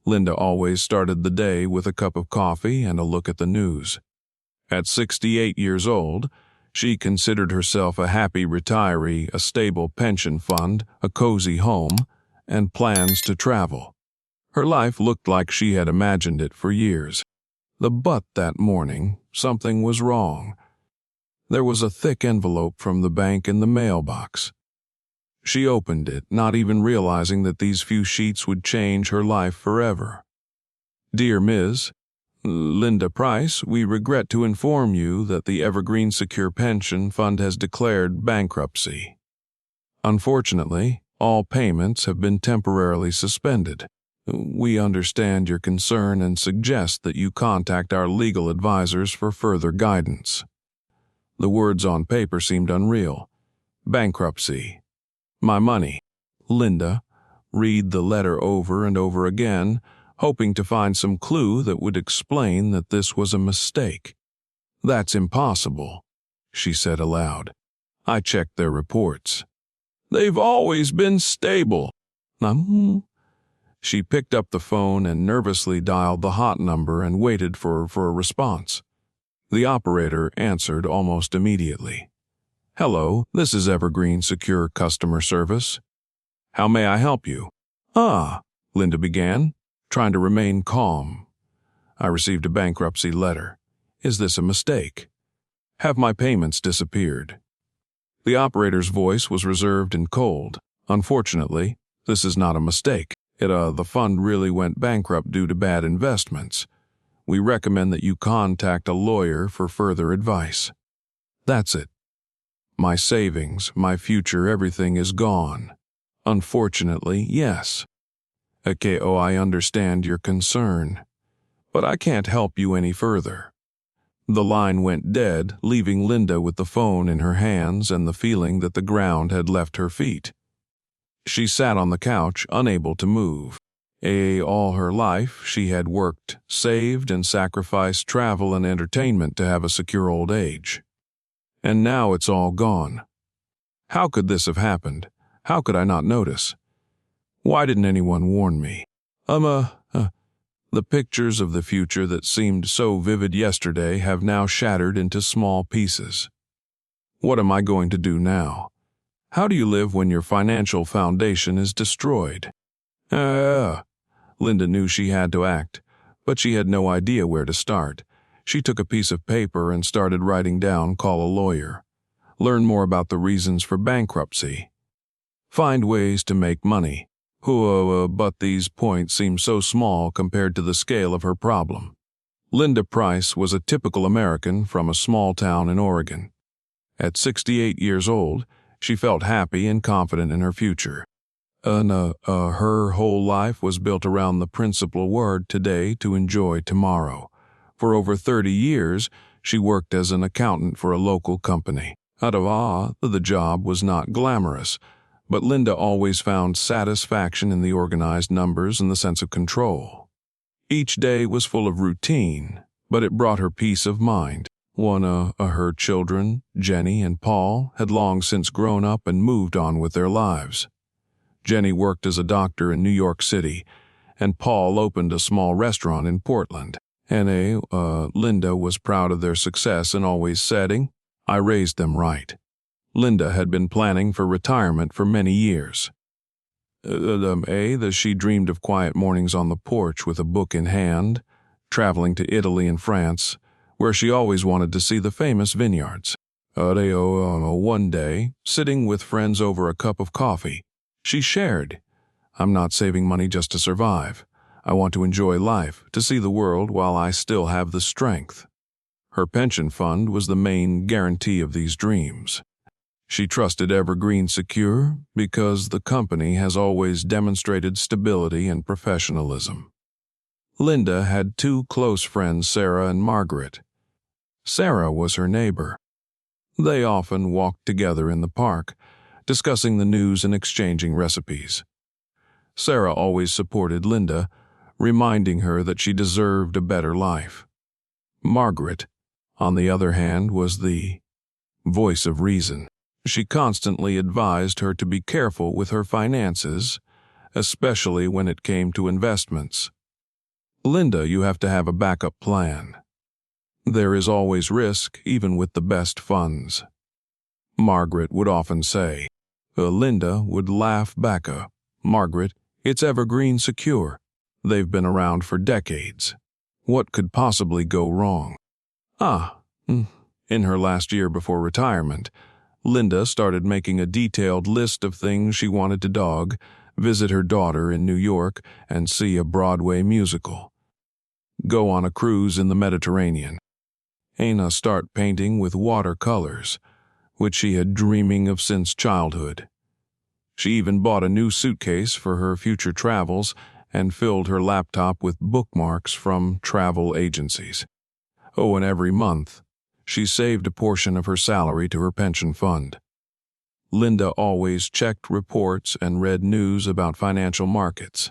Linda always started the day with a cup of coffee and a look at the news. At 68 years old, she considered herself a happy retiree, a stable pension fund, a cozy home, and plans to travel. Her life looked like she had imagined it for years. But that morning, something was wrong. There was a thick envelope from the bank in the mailbox. She opened it, not even realizing that these few sheets would change her life forever. Dear Ms. Linda Price, we regret to inform you that the Evergreen Secure Pension Fund has declared bankruptcy. Unfortunately, all payments have been temporarily suspended. We understand your concern and suggest that you contact our legal advisors for further guidance. The words on paper seemed unreal. Bankruptcy. My money. Linda read the letter over and over again, hoping to find some clue that would explain that this was a mistake. That's impossible, she said aloud. I checked their reports. They've always been stable. She picked up the phone and nervously dialed the hot number and waited for a response. The operator answered almost immediately. Hello, this is Evergreen Secure Customer Service. How may I help you? Linda began, trying to remain calm. I received a bankruptcy letter. Is this a mistake? Have my payments disappeared? The operator's voice was reserved and cold. Unfortunately, this is not a mistake. The fund really went bankrupt due to bad investments. We recommend that you contact a lawyer for further advice. That's it. My savings, my future, everything is gone. Unfortunately, yes. I understand your concern, but I can't help you any further. The line went dead, leaving Linda with the phone in her hands and the feeling that the ground had left her feet. She sat on the couch, unable to move. All her life, she had worked, saved, and sacrificed travel and entertainment to have a secure old age. And now it's all gone. How could this have happened? How could I not notice? Why didn't anyone warn me? The pictures of the future that seemed so vivid yesterday have now shattered into small pieces. What am I going to do now? How do you live when your financial foundation is destroyed? Linda knew she had to act, but she had no idea where to start. She took a piece of paper and started writing down, call a lawyer, learn more about the reasons for bankruptcy, find ways to make money. But these points seemed so small compared to the scale of her problem. Linda Price was a typical American from a small town in Oregon. At 68 years old, she felt happy and confident in her future. Her whole life was built around the principal word today to enjoy tomorrow. For over 30 years, she worked as an accountant for a local company. The job was not glamorous, but Linda always found satisfaction in the organized numbers and the sense of control. Each day was full of routine, but it brought her peace of mind. Her children, Jenny and Paul, had long since grown up and moved on with their lives. Jenny worked as a doctor in New York City, and Paul opened a small restaurant in Portland. Linda was proud of their success and always said, I raised them right. Linda had been planning for retirement for many years. She dreamed of quiet mornings on the porch with a book in hand, traveling to Italy and France, where she always wanted to see the famous vineyards. One day, sitting with friends over a cup of coffee, she shared, I'm not saving money just to survive. I want to enjoy life, to see the world while I still have the strength. Her pension fund was the main guarantee of these dreams. She trusted Evergreen Secure because the company has always demonstrated stability and professionalism. Linda had two close friends, Sarah and Margaret. Sarah was her neighbor. They often walked together in the park, discussing the news and exchanging recipes. Sarah always supported Linda, reminding her that she deserved a better life. Margaret, on the other hand, was the voice of reason. She constantly advised her to be careful with her finances, especially when it came to investments. Linda, you have to have a backup plan. There is always risk, even with the best funds. Margaret would often say. Linda would laugh back. Margaret, it's evergreen secure. They've been around for decades. What could possibly go wrong? In her last year before retirement, Linda started making a detailed list of things she wanted to do, visit her daughter in New York, and see a Broadway musical. Go on a cruise in the Mediterranean. Anna start painting with watercolors, which she had dreaming of since childhood. She even bought a new suitcase for her future travels and filled her laptop with bookmarks from travel agencies. And every month, she saved a portion of her salary to her pension fund. Linda always checked reports and read news about financial markets.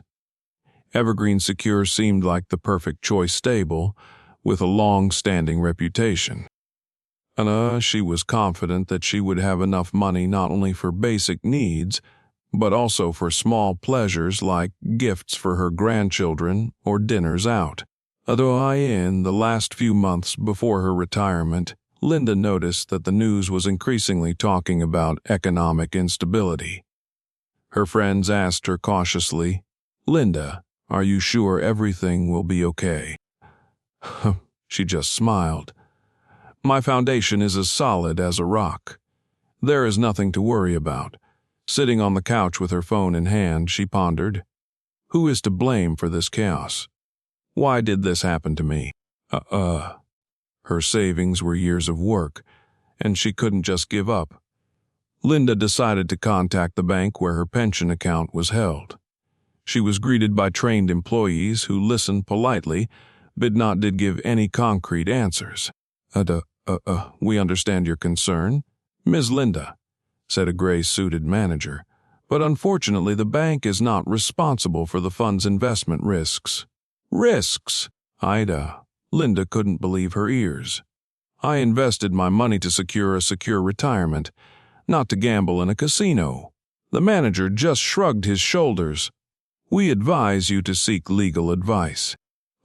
Evergreen Secure seemed like the perfect choice, stable, with a long-standing reputation. And she was confident that she would have enough money not only for basic needs, but also for small pleasures like gifts for her grandchildren or dinners out. Although in the last few months before her retirement, Linda noticed that the news was increasingly talking about economic instability. Her friends asked her cautiously, "Linda, are you sure everything will be okay?" She just smiled. "My foundation is as solid as a rock. There is nothing to worry about." Sitting on the couch with her phone in hand, she pondered, "Who is to blame for this chaos? Why did this happen to me?" Her savings were years of work, and she couldn't just give up. Linda decided to contact the bank where her pension account was held. She was greeted by trained employees who listened politely, but did give any concrete answers. We understand your concern, Ms. Linda," said a gray-suited manager, "but unfortunately the bank is not responsible for the fund's investment risks." "Risks?" Linda couldn't believe her ears. "I invested my money to secure a secure retirement, not to gamble in a casino." The manager just shrugged his shoulders. "We advise you to seek legal advice."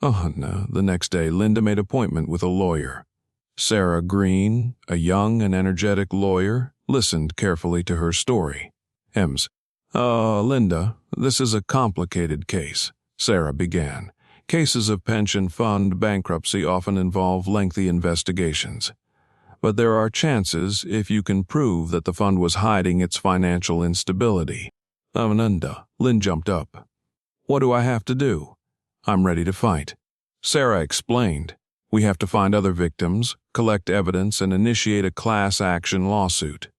No. The next day, Linda made an appointment with a lawyer. Sarah Green, a young and energetic lawyer, listened carefully to her story. Linda, this is a complicated case," Sarah began. "Cases of pension fund bankruptcy often involve lengthy investigations. But there are chances if you can prove that the fund was hiding its financial instability." Lynn jumped up. "What do I have to do?" "I'm ready to fight." Sarah explained. "We have to find other victims, collect evidence, and initiate a class action lawsuit.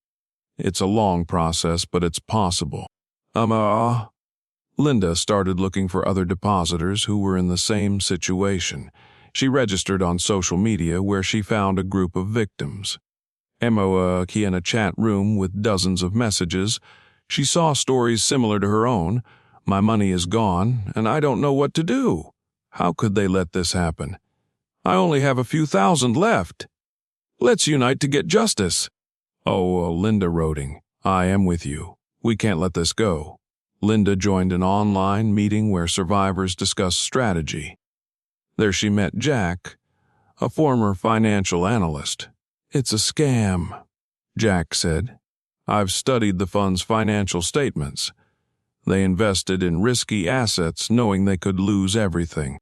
It's a long process, but it's possible." Linda started looking for other depositors who were in the same situation. She registered on social media where she found a group of victims. In a chat room with dozens of messages, she saw stories similar to her own. "My money is gone, and I don't know what to do. How could they let this happen? I only have a few thousand left. Let's unite to get justice." Linda wrote, "I am with you. We can't let this go." Linda joined an online meeting where survivors discussed strategy. There she met Jack, a former financial analyst. "It's a scam," Jack said. "I've studied the fund's financial statements. They invested in risky assets knowing they could lose everything."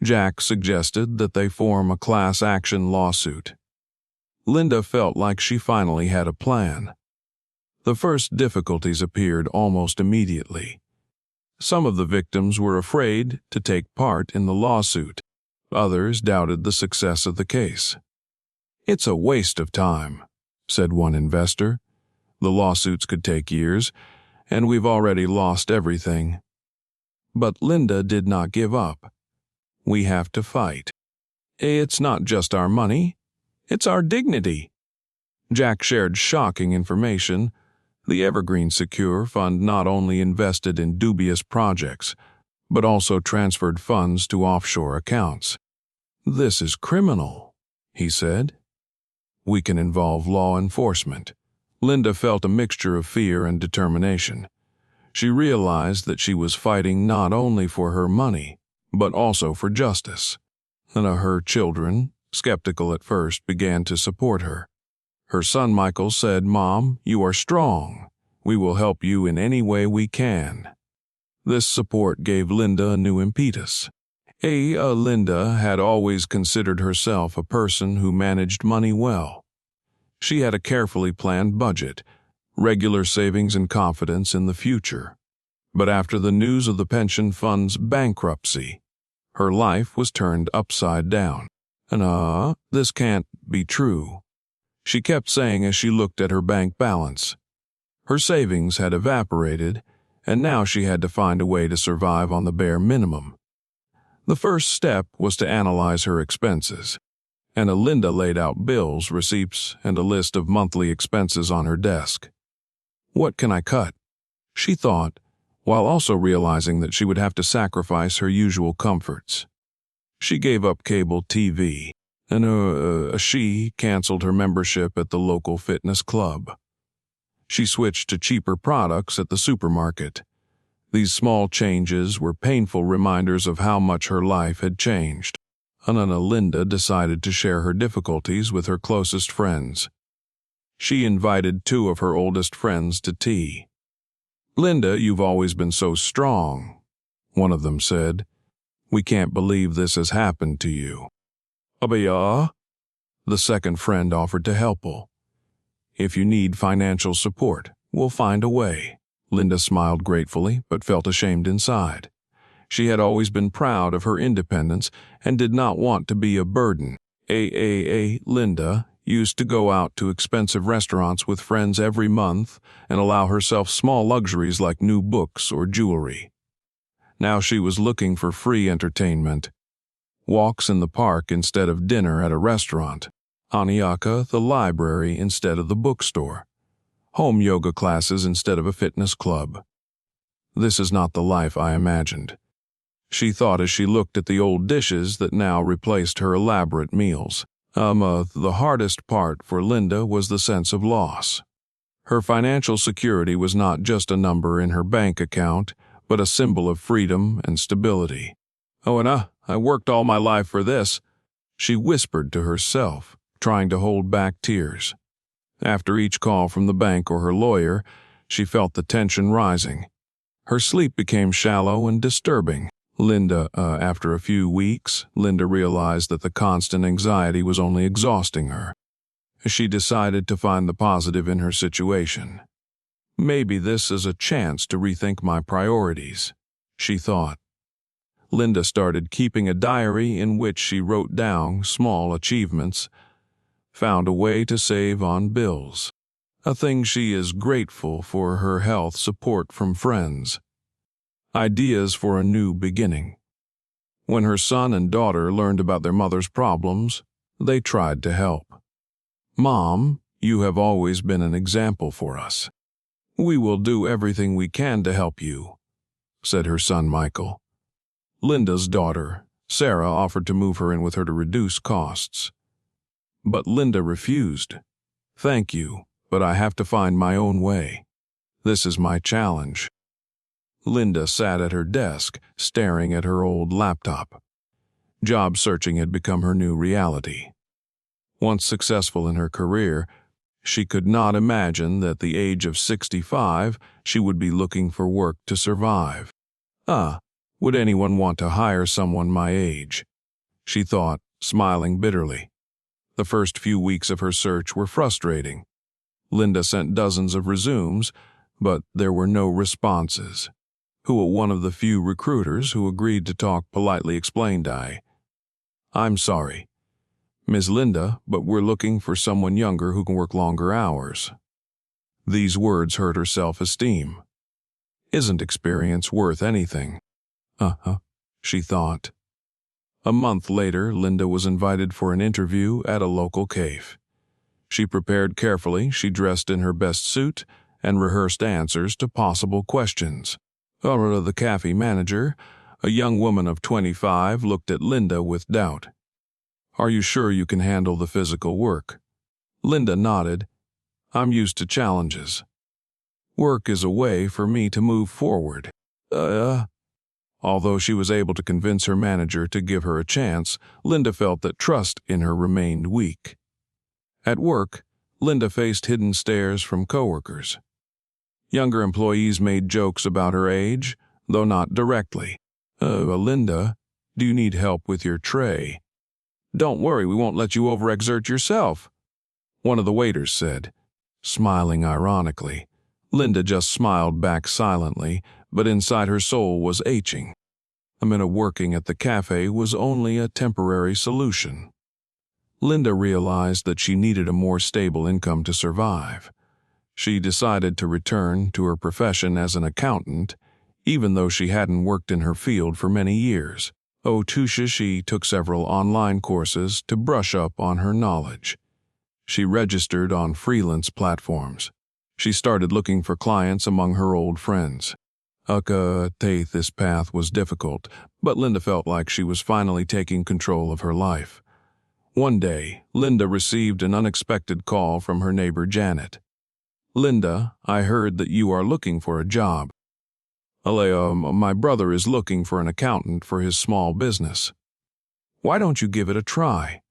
Jack suggested that they form a class action lawsuit. Linda felt like she finally had a plan. The first difficulties appeared almost immediately. Some of the victims were afraid to take part in the lawsuit. Others doubted the success of the case. "It's a waste of time," said one investor. "The lawsuits could take years, and we've already lost everything." But Linda did not give up. "We have to fight. It's not just our money, it's our dignity." Jack shared shocking information. The Evergreen Secure Fund not only invested in dubious projects, but also transferred funds to offshore accounts. "This is criminal," he said. "We can involve law enforcement." Linda felt a mixture of fear and determination. She realized that she was fighting not only for her money, but also for justice. And her children, skeptical at first, began to support her. Her son Michael said, "Mom, you are strong. We will help you in any way we can." This support gave Linda a new impetus. Linda had always considered herself a person who managed money well. She had a carefully planned budget, regular savings, and confidence in the future. But after the news of the pension fund's bankruptcy, her life was turned upside down. This can't be true, she kept saying as she looked at her bank balance. Her savings had evaporated, and now she had to find a way to survive on the bare minimum. The first step was to analyze her expenses, and Linda laid out bills, receipts, and a list of monthly expenses on her desk. What can I cut? She thought, while also realizing that she would have to sacrifice her usual comforts. She gave up cable TV, and she canceled her membership at the local fitness club. She switched to cheaper products at the supermarket. These small changes were painful reminders of how much her life had changed. Linda decided to share her difficulties with her closest friends. She invited 2 of her oldest friends to tea. "Linda, you've always been so strong," one of them said. "We can't believe this has happened to you." "Yeah?" The second friend offered to help her. "If you need financial support, we'll find a way." Linda smiled gratefully, but felt ashamed inside. She had always been proud of her independence and did not want to be a burden. Linda used to go out to expensive restaurants with friends every month and allow herself small luxuries like new books or jewelry. Now she was looking for free entertainment. Walks in the park instead of dinner at a restaurant. The library instead of the bookstore. Home yoga classes instead of a fitness club. This is not the life I imagined, she thought as she looked at the old dishes that now replaced her elaborate meals. The hardest part for Linda was the sense of loss. Her financial security was not just a number in her bank account, but a symbol of freedom and stability. I worked all my life for this," she whispered to herself, trying to hold back tears. After each call from the bank or her lawyer, she felt the tension rising. Her sleep became shallow and disturbing. After a few weeks, Linda realized that the constant anxiety was only exhausting her. She decided to find the positive in her situation. "Maybe this is a chance to rethink my priorities," she thought. Linda started keeping a diary in which she wrote down small achievements, found a way to save on bills, a thing she is grateful for, her health, support from friends. Ideas for a new beginning. When her son and daughter learned about their mother's problems, they tried to help. "Mom, you have always been an example for us. We will do everything we can to help you," said her son Michael. Linda's daughter, Sarah, offered to move her in with her to reduce costs. But Linda refused. "Thank you, but I have to find my own way. This is my challenge." Linda sat at her desk, staring at her old laptop. Job searching had become her new reality. Once successful in her career, she could not imagine that at the age of 65 she would be looking for work to survive. Would anyone want to hire someone my age? She thought, smiling bitterly. The first few weeks of her search were frustrating. Linda sent dozens of resumes, but there were no responses. One of the few recruiters who agreed to talk politely explained, "I'm sorry, Ms. Linda, but we're looking for someone younger who can work longer hours." These words hurt her self-esteem. Isn't experience worth anything? She thought. A month later, Linda was invited for an interview at a local cafe. She prepared carefully, she dressed in her best suit, and rehearsed answers to possible questions. The cafe manager, a young woman of 25, looked at Linda with doubt. "Are you sure you can handle the physical work?" Linda nodded. "I'm used to challenges. Work is a way for me to move forward." Although she was able to convince her manager to give her a chance, Linda felt that trust in her remained weak. At work, Linda faced hidden stares from coworkers. Younger employees made jokes about her age, though not directly. Linda, do you need help with your tray? Don't worry, we won't let you overexert yourself, one of the waiters said, smiling ironically. Linda just smiled back silently, but inside her soul was aching. A minute working at the cafe was only a temporary solution. Linda realized that she needed a more stable income to survive. She decided to return to her profession as an accountant, even though she hadn't worked in her field for many years. She took several online courses to brush up on her knowledge. She registered on freelance platforms. She started looking for clients among her old friends. This path was difficult, but Linda felt like she was finally taking control of her life. One day, Linda received an unexpected call from her neighbor Janet. Linda, I heard that you are looking for a job. My brother is looking for an accountant for his small business. Why don't you give it a try?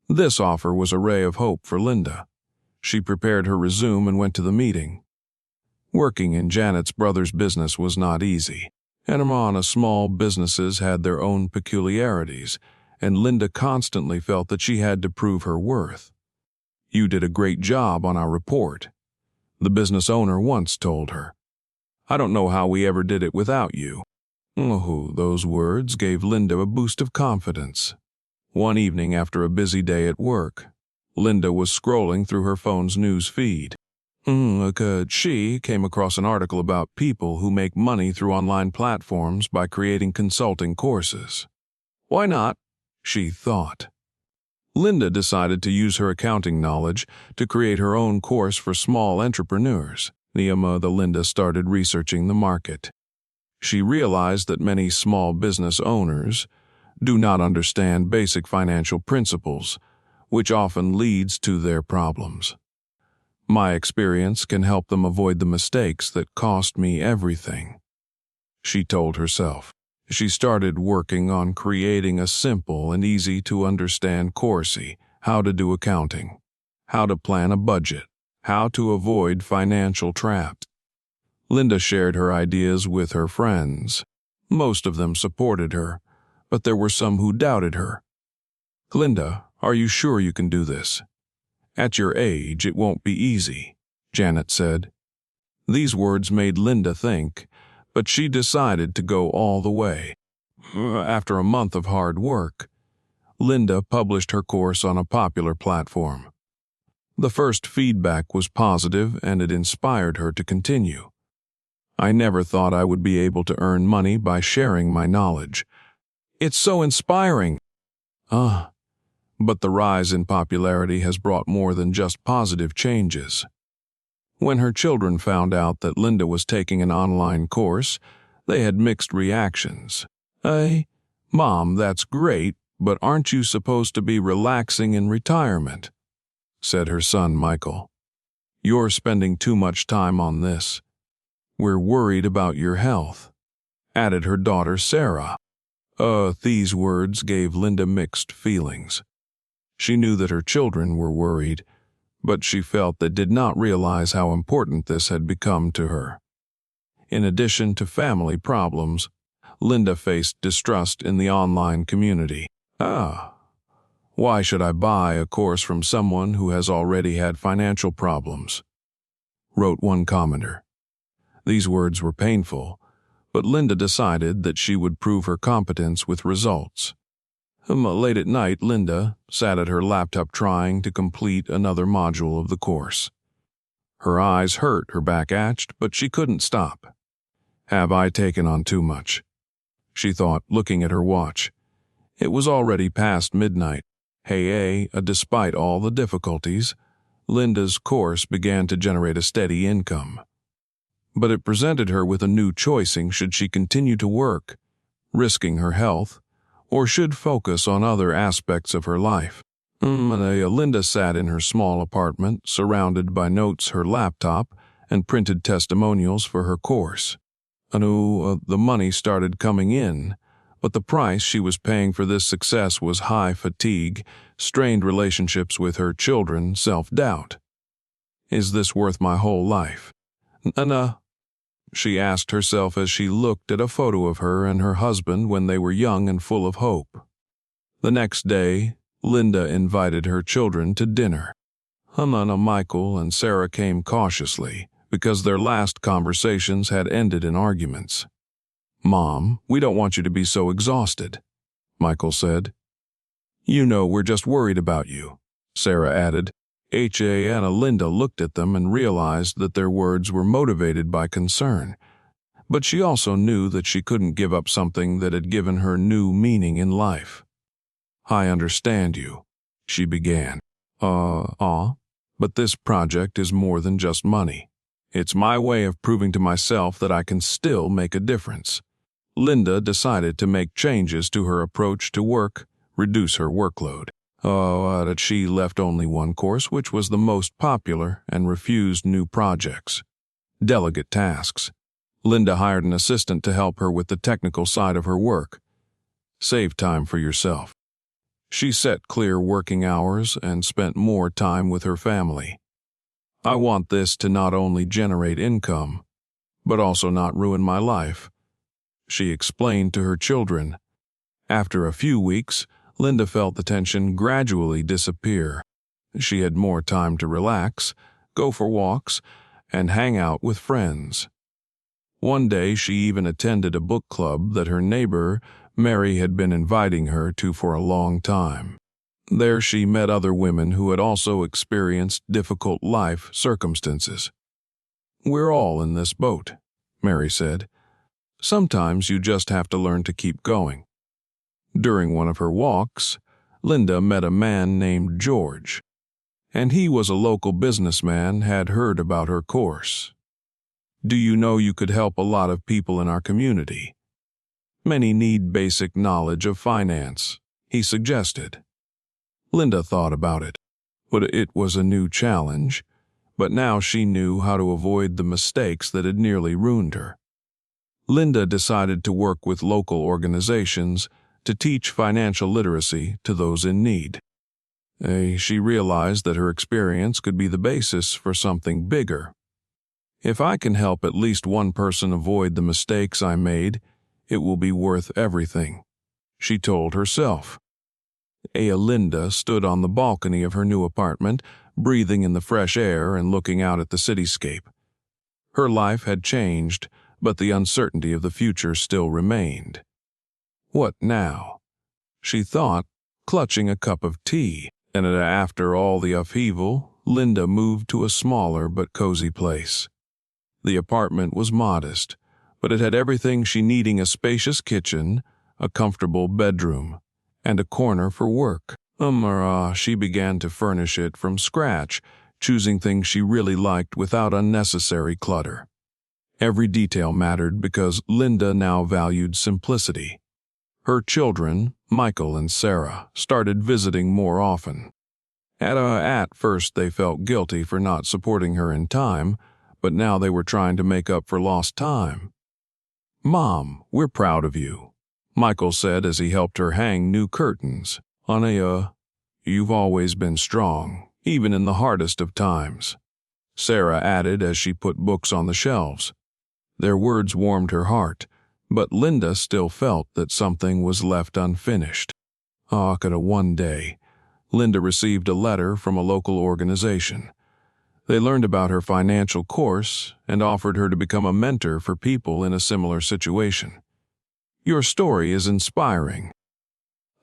This offer was a ray of hope for Linda. She prepared her resume and went to the meeting. Working in Janet's brother's business was not easy. Small businesses had their own peculiarities, and Linda constantly felt that she had to prove her worth. You did a great job on our report, the business owner once told her. I don't know how we ever did it without you. Those words gave Linda a boost of confidence. One evening after a busy day at work, Linda was scrolling through her phone's news feed. She came across an article about people who make money through online platforms by creating consulting courses. Why not? She thought. Linda decided to use her accounting knowledge to create her own course for small entrepreneurs. Linda started researching the market. She realized that many small business owners do not understand basic financial principles, which often leads to their problems. My experience can help them avoid the mistakes that cost me everything, she told herself. She started working on creating a simple and easy-to-understand course: how to do accounting, how to plan a budget, how to avoid financial traps. Linda shared her ideas with her friends. Most of them supported her, but there were some who doubted her. Linda, are you sure you can do this? At your age, it won't be easy, Janet said. These words made Linda think, but she decided to go all the way. After a month of hard work, Linda published her course on a popular platform. The first feedback was positive, and it inspired her to continue. I never thought I would be able to earn money by sharing my knowledge. It's so inspiring. But the rise in popularity has brought more than just positive changes. When her children found out that Linda was taking an online course, they had mixed reactions. Mom, that's great, but aren't you supposed to be relaxing in retirement? Said her son Michael. You're spending too much time on this. We're worried about your health, added her daughter Sarah. These words gave Linda mixed feelings. She knew that her children were worried, but she felt they did not realize how important this had become to her. In addition to family problems, Linda faced distrust in the online community. Why should I buy a course from someone who has already had financial problems? Wrote one commenter. These words were painful, but Linda decided that she would prove her competence with results. Late at night, Linda sat at her laptop trying to complete another module of the course. Her eyes hurt, her back ached, but she couldn't stop. Have I taken on too much? She thought, looking at her watch. It was already past midnight. Despite all the difficulties, Linda's course began to generate a steady income. But it presented her with a new choicing: should she continue to work, risking her health, or should focus on other aspects of her life? Linda sat in her small apartment, surrounded by notes, her laptop, and printed testimonials for her course. The money started coming in, but the price she was paying for this success was high fatigue, strained relationships with her children, self-doubt. Is this worth my whole life? She asked herself as she looked at a photo of her and her husband when they were young and full of hope. The next day, Linda invited her children to dinner. Michael and Sarah came cautiously because their last conversations had ended in arguments. "Mom, we don't want you to be so exhausted," Michael said. "You know we're just worried about you," Sarah added. Linda looked at them and realized that their words were motivated by concern, but she also knew that she couldn't give up something that had given her new meaning in life. "I understand you," she began. But this project is more than just money. It's my way of proving to myself that I can still make a difference." Linda decided to make changes to her approach to work, reduce her workload. That she left only one course, which was the most popular, and refused new projects. Delegate tasks. Linda hired an assistant to help her with the technical side of her work. Save time for yourself. She set clear working hours and spent more time with her family. "I want this to not only generate income, but also not ruin my life," she explained to her children. After a few weeks, Linda felt the tension gradually disappear. She had more time to relax, go for walks, and hang out with friends. One day she even attended a book club that her neighbor, Mary, had been inviting her to for a long time. There she met other women who had also experienced difficult life circumstances. "We're all in this boat," Mary said. "Sometimes you just have to learn to keep going." During one of her walks, Linda met a man named George, and he was a local businessman, had heard about her course. "Do you know you could help a lot of people in our community? Many need basic knowledge of finance," he suggested. Linda thought about it, but it was a new challenge, but now she knew how to avoid the mistakes that had nearly ruined her. Linda decided to work with local organizations to teach financial literacy to those in need. She realized that her experience could be the basis for something bigger. "If I can help at least one person avoid the mistakes I made, it will be worth everything," she told herself. Linda stood on the balcony of her new apartment, breathing in the fresh air and looking out at the cityscape. Her life had changed, but the uncertainty of the future still remained. What now? She thought, clutching a cup of tea. And after all the upheaval, Linda moved to a smaller but cozy place. The apartment was modest, but it had everything she needed: a spacious kitchen, a comfortable bedroom, and a corner for work. She began to furnish it from scratch, choosing things she really liked without unnecessary clutter. Every detail mattered because Linda now valued simplicity. Her children, Michael and Sarah, started visiting more often. At first they felt guilty for not supporting her in time, but now they were trying to make up for lost time. "Mom, we're proud of you," Michael said as he helped her hang new curtains. "You've always been strong, even in the hardest of times," Sarah added as she put books on the shelves. Their words warmed her heart, but Linda still felt that something was left unfinished. One day, Linda received a letter from a local organization. They learned about her financial course and offered her to become a mentor for people in a similar situation. "Your story is inspiring.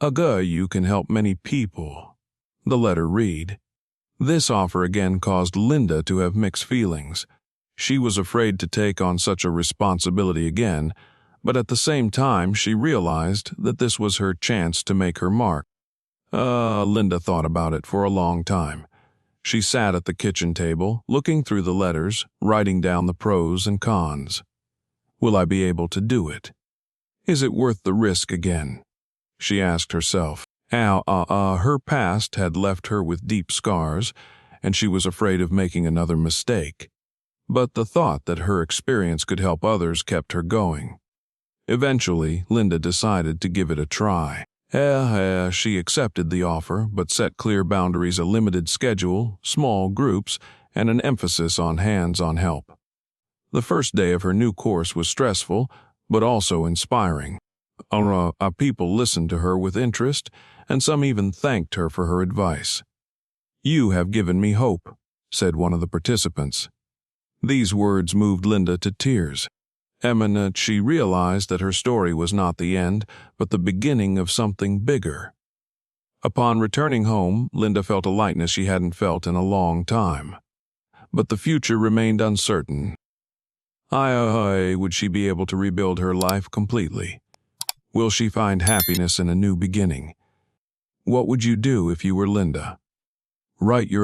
You can help many people," the letter read. This offer again caused Linda to have mixed feelings. She was afraid to take on such a responsibility again, but at the same time she realized that this was her chance to make her mark. Linda thought about it for a long time. She sat at the kitchen table, looking through the letters, writing down the pros and cons. Will I be able to do it? Is it worth the risk again? She asked herself. Her past had left her with deep scars, and she was afraid of making another mistake. but the thought that her experience could help others kept her going. Eventually, Linda decided to give it a try. She accepted the offer, but set clear boundaries: a limited schedule, small groups, and an emphasis on hands-on help. The first day of her new course was stressful, but also inspiring. People listened to her with interest, and some even thanked her for her advice. "You have given me hope," said one of the participants. These words moved Linda to tears. She realized that her story was not the end, but the beginning of something bigger. Upon returning home, Linda felt a lightness she hadn't felt in a long time. But the future remained uncertain. Would she be able to rebuild her life completely? Will she find happiness in a new beginning? What would you do if you were Linda? Write your